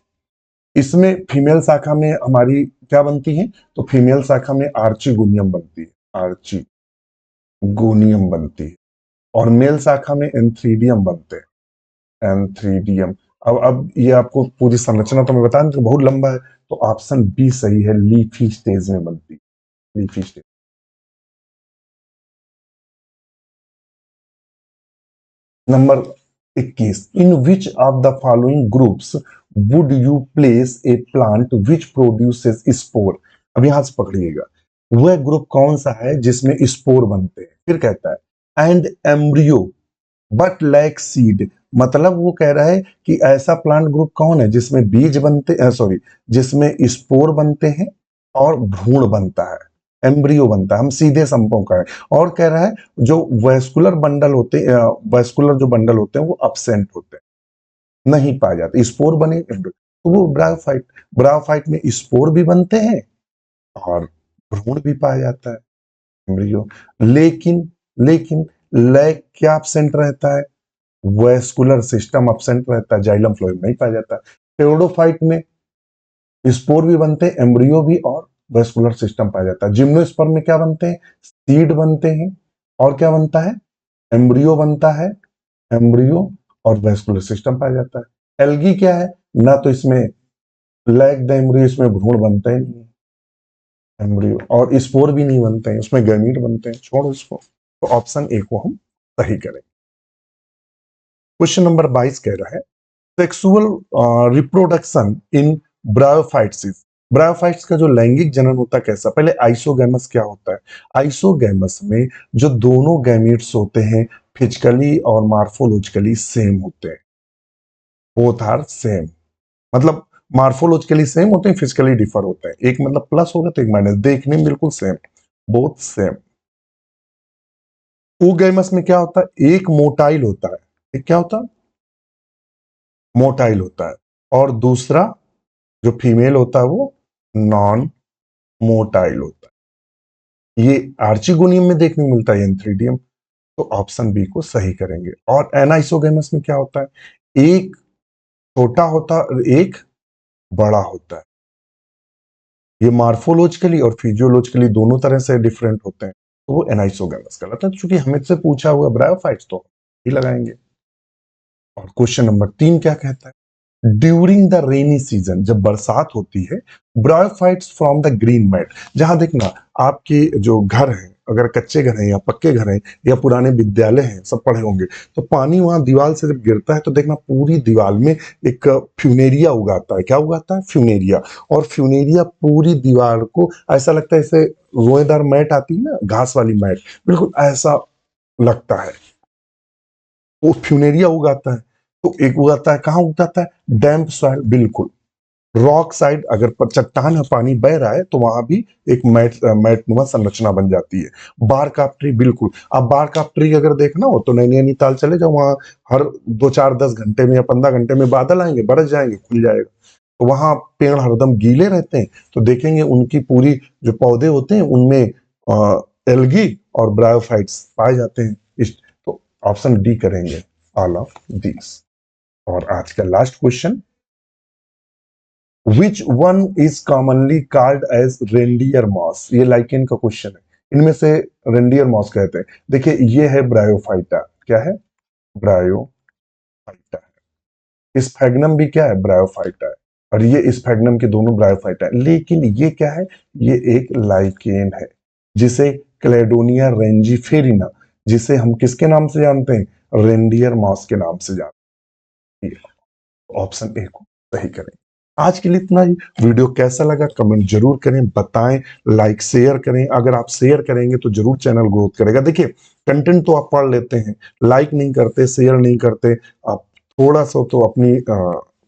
इसमें फीमेल शाखा में हमारी क्या बनती है, तो फीमेल शाखा में आर्चिगोनियम बनती है, आर्चिगोनियम बनती है, और मेल शाखा में एंथ्रीडियम बनते हैं, एंथ्रीडियम। अब ये आपको पूरी संरचना तो मैं बता दूं, बहुत लंबा है, तो ऑप्शन बी सही है, लीफी स्टेज में बनती है, leafy stage. Number 21, in which of the following groups would you place a plant which produces spore. अब यहां से पकड़िएगा, वह ग्रुप कौन सा है जिसमें स्पोर बनते हैं। फिर कहता है and embryo but lack seed, मतलब वो कह रहा है कि ऐसा प्लांट ग्रुप कौन है जिसमें बीज बनते हैं, सॉरी, जिसमें स्पोर बनते हैं और भ्रूण बनता है, एम्ब्रियो बनता है, हम सीधे संपों का है। और कह रहा है जो वेस्कुलर बंडल होते हैं, वेस्कुलर जो बंडल होते हैं वो अब्सेंट होते हैं, नहीं पाए जाते, स्पोर बने। तो वो ब्रायोफाइट। ब्रायोफाइट में स्पोर भी बनते हैं और भ्रूण भी पाया जाता है, एम्ब्रियो। लेकिन लेकिन लैग क्या एब्सेंट रहता है? वेस्कुलर सिस्टम एब्सेंट रहता है, जाइलम फ्लोएम नहीं पाया जाता। टेरोडोफाइट में स्पोर भी बनते हैं, एम्ब्रियो भी, और वेस्कुलर सिस्टम पाया जाता है। जिम्नोस्पर्म में क्या बनते हैं? सीड बनते हैं, और क्या बनता है? एम्ब्रियो बनता है, एम्ब्रियो और वेस्कुलर सिस्टम पाया जाता है। एल्गी क्या है? ना तो इसमें लैग द एम्ब्रियो, इसमें भ्रूण बनते हैं नहीं, एम्ब्रियो, और स्पोर भी नहीं बनते हैं, उसमें गैमीट बनते हैं। छोड़ो इसको, तो ऑप्शन ए को हम सही करें। क्वेश्चन नंबर 22 कह रहा है sexual reproduction in bryophytes. Bryophytes का जो लैंगिक जनन होता है कैसा? पहले आइसोगैमस क्या होता है? आइसोगैमस में जो दोनों गैमीट्स होते हैं फिजिकली और मार्फोलॉजिकली सेम होते हैं, बोथ आर सेम। मतलब मार्फोलॉजिकली सेम होते हैं, फिजिकली डिफर होते हैं। एक मतलब प्लस होगा तो एक माइनस, देखने में बिल्कुल सेम, बोथ सेम। ओगैमस में क्या होता है? एक मोटाइल होता है, एक क्या होता है? मोटाइल होता है, और दूसरा जो फीमेल होता है वो नॉन मोटाइल होता है। ये आर्चिगोनियम में देखने को मिलता है, एंथ्रीडियम। तो ऑप्शन बी को सही करेंगे। और एनाइसोगैमस में क्या होता है? एक छोटा होता है, एक बड़ा होता है। ये मार्फोलॉजिकली और फिजियोलॉजिकली दोनों तरह से डिफरेंट होते हैं, तो वो एनाइसोगैमस कहलाता है। चूंकि हमें से पूछा हुआ ब्रायोफाइट्स, तो ही लगाएंगे। और क्वेश्चन नंबर 3 क्या कहता है? ड्यूरिंग द रेनी सीजन, जब बरसात होती है, bryophytes from the green mat. जहां देखना आपके जो घर हैं, अगर कच्चे घर हैं या पक्के घर हैं या पुराने विद्यालय हैं, सब पढ़े होंगे, तो पानी वहां दीवार से जब गिरता है तो देखना पूरी दीवार में एक फ्यूनेरिया उगाता है। क्या उगाता है? फ्यूनेरिया। और फ्यूनेरिया पूरी दीवार को ऐसा लगता है जैसे रोएदार मैट आती है ना, घास वाली मैट, बिल्कुल ऐसा लगता है। वो फ्यूनेरिया उगाता है। तो एक उगाता है, कहाँ उगाता है? डैम्प सॉइल, बिल्कुल रॉक साइड। अगर चट्टान है, पानी बह रहा है, तो वहां भी एक मैटनुमा संरचना बन जाती है। बार्क ऑफ ट्री, बिल्कुल। आप बार्क ऑफ ट्री अगर देखना हो तो नैनीताल चले जाओ, वहां हर 2 4 10 घंटे में या 15 घंटे में बादल आएंगे, बरस जाएंगे, खुल जाएगा। तो वहां पेड़ हरदम गीले रहते हैं, तो देखेंगे उनकी पूरी जो पौधे होते हैं उनमें एल्गी और ब्रायोफाइट्स पाए जाते हैं। तो ऑप्शन डी करेंगे, ऑल ऑफ दीज। और आज का last question, which one is commonly called as reindeer moss. ये लाइकेन का क्वेश्चन है, इनमें से रेंडियर मॉस कहते हैं। देखिए ये है ब्रायोफाइटा, क्या है? ब्रायोफाइटा है। स्फैग्नम भी क्या है? ब्रायोफाइटा है। और ये स्फैग्नम के दोनों ब्रायोफाइटा है। लेकिन ये क्या है? ये एक लाइकेन है, जिसे क्लेडोनिया रेंजिफेरिना, जिसे हम किसके नाम से जानते हैं? रेंडियर मॉस के नाम से जानते हैं। ऑप्शन ए को सही करें। आज के लिए इतना ही। वीडियो कैसा लगा कमेंट जरूर करें, बताएं, लाइक शेयर करें। अगर आप शेयर करेंगे तो जरूर चैनल ग्रोथ करेगा। देखिए कंटेंट तो आप पढ़ लेते हैं, लाइक नहीं करते, शेयर नहीं करते। आप थोड़ा सा तो अपनी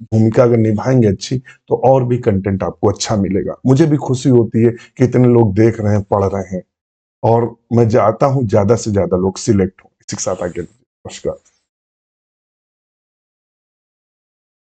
भूमिका अगर निभाएंगे अच्छी, तो और भी कंटेंट आपको अच्छा मिलेगा। मुझे भी खुशी होती है कि इतने लोग देख रहे हैं, पढ़ रहे हैं, और मैं चाहता हूं ज्यादा से ज्यादा लोग सिलेक्ट हो। इसी के साथ आगे नमस्कार।